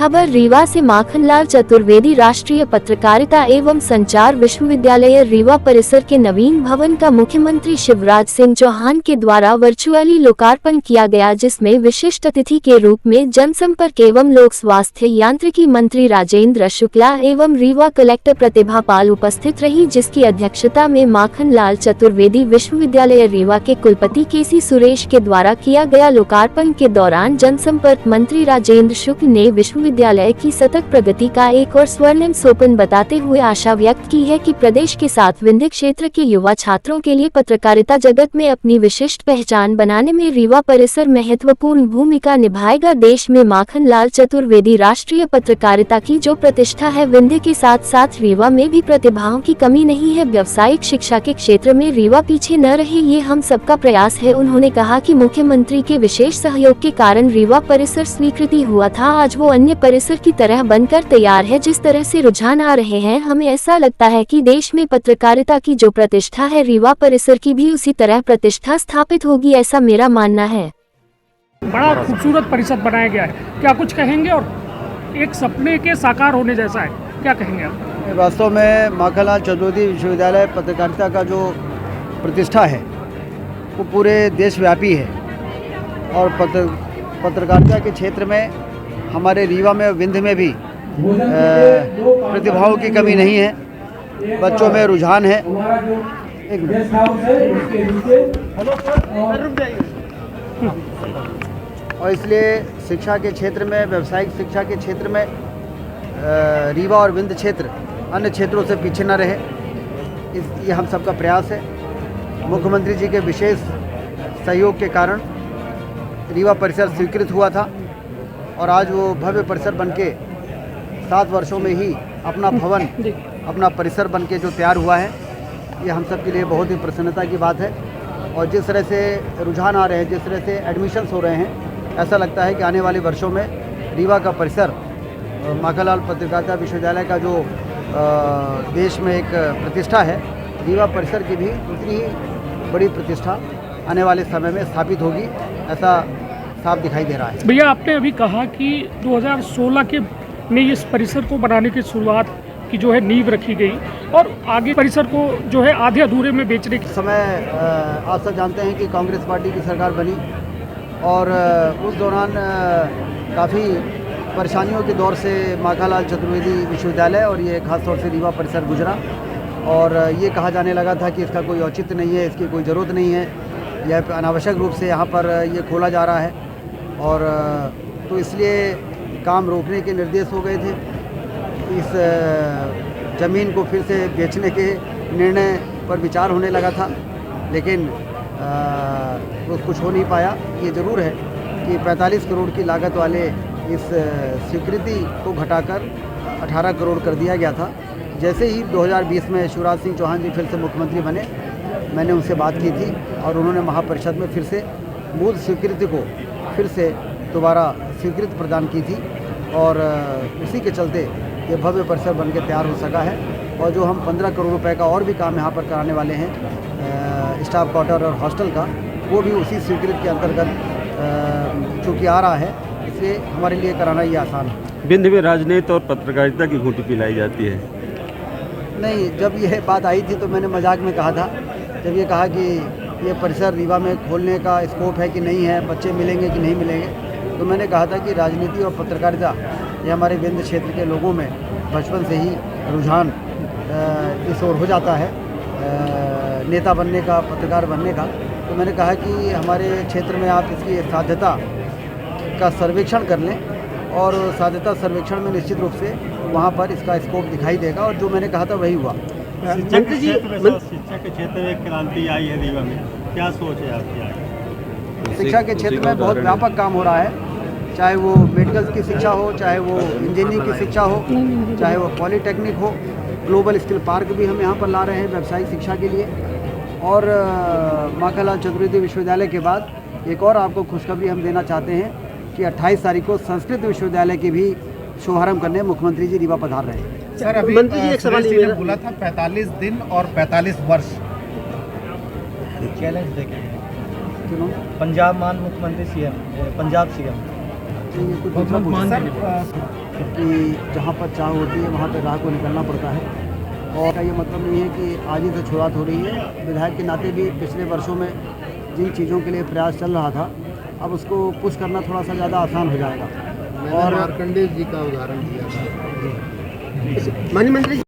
खबर रीवा से माखनलाल चतुर्वेदी राष्ट्रीय पत्रकारिता एवं संचार विश्वविद्यालय रीवा परिसर के नवीन भवन का मुख्यमंत्री शिवराज सिंह चौहान के द्वारा वर्चुअली लोकार्पण किया गया, जिसमें विशिष्ट अतिथि के रूप में जनसंपर्क एवं लोक स्वास्थ्य यांत्रिकी मंत्री राजेंद्र शुक्ला एवं रीवा कलेक्टर प्रतिभा पाल उपस्थित रही, जिसकी अध्यक्षता में माखनलाल चतुर्वेदी विश्वविद्यालय रीवा के कुलपति केसी सुरेश के द्वारा किया गया। लोकार्पण के दौरान जनसंपर्क मंत्री राजेंद्र शुक्ल ने विश्वविद्यालय की सतत प्रगति का एक और स्वर्णिम सोपान बताते हुए आशा व्यक्त की है कि प्रदेश के साथ विंध्य क्षेत्र के युवा छात्रों के लिए पत्रकारिता जगत में अपनी विशिष्ट पहचान बनाने में रीवा परिसर महत्वपूर्ण भूमिका निभाएगा। देश में माखनलाल चतुर्वेदी राष्ट्रीय पत्रकारिता की जो प्रतिष्ठा है, विंध्य के साथ साथ रीवा में भी प्रतिभाओं की कमी नहीं है। व्यावसायिक शिक्षा के क्षेत्र में रीवा पीछे न रहे, ये हम सबका प्रयास है। उन्होंने कहा कि मुख्यमंत्री के विशेष सहयोग के कारण रीवा परिसर स्वीकृति हुआ था, आज वो अन्य परिसर की तरह बनकर तैयार है। जिस तरह से रुझान आ रहे हैं, हमें ऐसा लगता है कि देश में पत्रकारिता की जो प्रतिष्ठा है, रीवा परिसर की भी उसी तरह प्रतिष्ठा स्थापित होगी, ऐसा मेरा मानना है। बड़ा खूबसूरत परिसर बनाया गया है, क्या कुछ कहेंगे? और एक सपने के साकार होने जैसा है, क्या कहेंगे आप? वास्तव में माखनलाल चतुर्वेदी विश्वविद्यालय पत्रकारिता का जो प्रतिष्ठा है वो पूरे देशव्यापी है और पत्रकारिता के क्षेत्र में हमारे रीवा में विंध्य में भी प्रतिभाओं की कमी नहीं है। बच्चों में रुझान है। और इसलिए शिक्षा के क्षेत्र में, व्यावसायिक शिक्षा के क्षेत्र में रीवा और विंध्य क्षेत्र अन्य क्षेत्रों से पीछे न रहे, ये हम सबका प्रयास है। मुख्यमंत्री जी के विशेष सहयोग के कारण रीवा परिसर स्वीकृत हुआ था और आज वो भव्य परिसर बनके 7 वर्षों में ही अपना भवन, अपना परिसर बनके जो तैयार हुआ है, ये हम सब के लिए बहुत ही प्रसन्नता की बात है। और जिस तरह से रुझान आ रहे हैं, जिस तरह से एडमिशन्स हो रहे हैं, ऐसा लगता है कि आने वाले वर्षों में रीवा का परिसर, माखनलाल पत्रकारिता विश्वविद्यालय का जो देश में एक प्रतिष्ठा है, रीवा परिसर की भी उतनी ही बड़ी प्रतिष्ठा आने वाले समय में स्थापित होगी, ऐसा साफ दिखाई दे रहा है। भैया, आपने अभी कहा कि 2016 के में इस परिसर को बनाने की शुरुआत की जो है नींव रखी गई और आगे परिसर को जो है आधे अधूरे में बेचने के समय आप सब जानते हैं कि कांग्रेस पार्टी की सरकार बनी और उस दौरान काफ़ी परेशानियों के दौर से माखनलाल चतुर्वेदी विश्वविद्यालय और ये खासतौर से रीवा परिसर गुजरा और ये कहा जाने लगा था कि इसका कोई औचित्य नहीं है, इसकी कोई ज़रूरत नहीं है, यह अनावश्यक रूप से यहाँ पर ये खोला जा रहा है और तो इसलिए काम रोकने के निर्देश हो गए थे। इस ज़मीन को फिर से बेचने के निर्णय पर विचार होने लगा था, लेकिन वो कुछ हो नहीं पाया। ये ज़रूर है कि 45 करोड़ की लागत वाले इस स्वीकृति को घटाकर 18 करोड़ कर दिया गया था। जैसे ही 2020 में शिवराज सिंह चौहान जी फिर से मुख्यमंत्री बने, मैंने उनसे बात की थी और उन्होंने महापरिषद में फिर से मूल स्वीकृति को फिर से दोबारा स्वीकृति प्रदान की थी और उसी के चलते ये भव्य परिसर बनके तैयार हो सका है। और जो हम 15 करोड़ रुपए का और भी काम यहाँ पर कराने वाले हैं, स्टाफ क्वार्टर और हॉस्टल का, वो भी उसी स्वीकृति के अंतर्गत चूँकि आ रहा है, इसलिए हमारे लिए कराना ये आसान है। विंध्य में राजनीति और पत्रकारिता की घूंटी पिलाई जाती है। नहीं, जब यह बात आई थी तो मैंने मजाक में कहा था, जब ये कहा कि ये परिसर रीवा में खोलने का स्कोप है कि नहीं है, बच्चे मिलेंगे कि नहीं मिलेंगे, तो मैंने कहा था कि राजनीति और पत्रकारिता ये हमारे विंध्य क्षेत्र के लोगों में बचपन से ही रुझान इस ओर हो जाता है, नेता बनने का, पत्रकार बनने का। तो मैंने कहा कि हमारे क्षेत्र में आप इसकी साध्यता का सर्वेक्षण कर लें और साध्यता सर्वेक्षण में निश्चित रूप से वहाँ पर इसका स्कोप दिखाई देगा और जो मैंने कहा था वही हुआ। शिक्षा के क्षेत्र में क्रांति आई है रीवा में, क्या सोच है आपकी? शिक्षा के क्षेत्र में बहुत व्यापक काम हो रहा है, चाहे वो मेडिकल की शिक्षा हो, चाहे वो इंजीनियरिंग की शिक्षा हो, चाहे वो पॉलीटेक्निक हो। ग्लोबल स्किल पार्क भी हम यहाँ पर ला रहे हैं व्यावसायिक शिक्षा के लिए। और माखनलाल चतुर्वेदी विश्वविद्यालय के बाद एक और आपको खुशखबरी हम देना चाहते हैं कि 28 तारीख को संस्कृत विश्वविद्यालय की भी शुभारंभ करने मुख्यमंत्री जी रीवा पधार रहे हैं। सर, अभी मंत्री जी एक सवाल ये बोला था 45 दिन और 45 वर्ष चैलेंज देखें। क्यों? पंजाब मान मुख्यमंत्री सीएम, पंजाब सीएम नहीं है, कुछ दूसरा पूछा कि जहाँ पर चाह होती है वहाँ पर राह को निकलना पड़ता है। और का ये मतलब नहीं है कि आज ही से शुरुआत हो रही है। विधायक के नाते भी पिछले वर्षों में जिन चीज़ों के लिए प्रयास चल रहा था, अब उसको पुश करना थोड़ा सा ज़्यादा आसान हो जाएगा। और मार्कंडेय जी का उदाहरण दिया था। माननीय मंत्री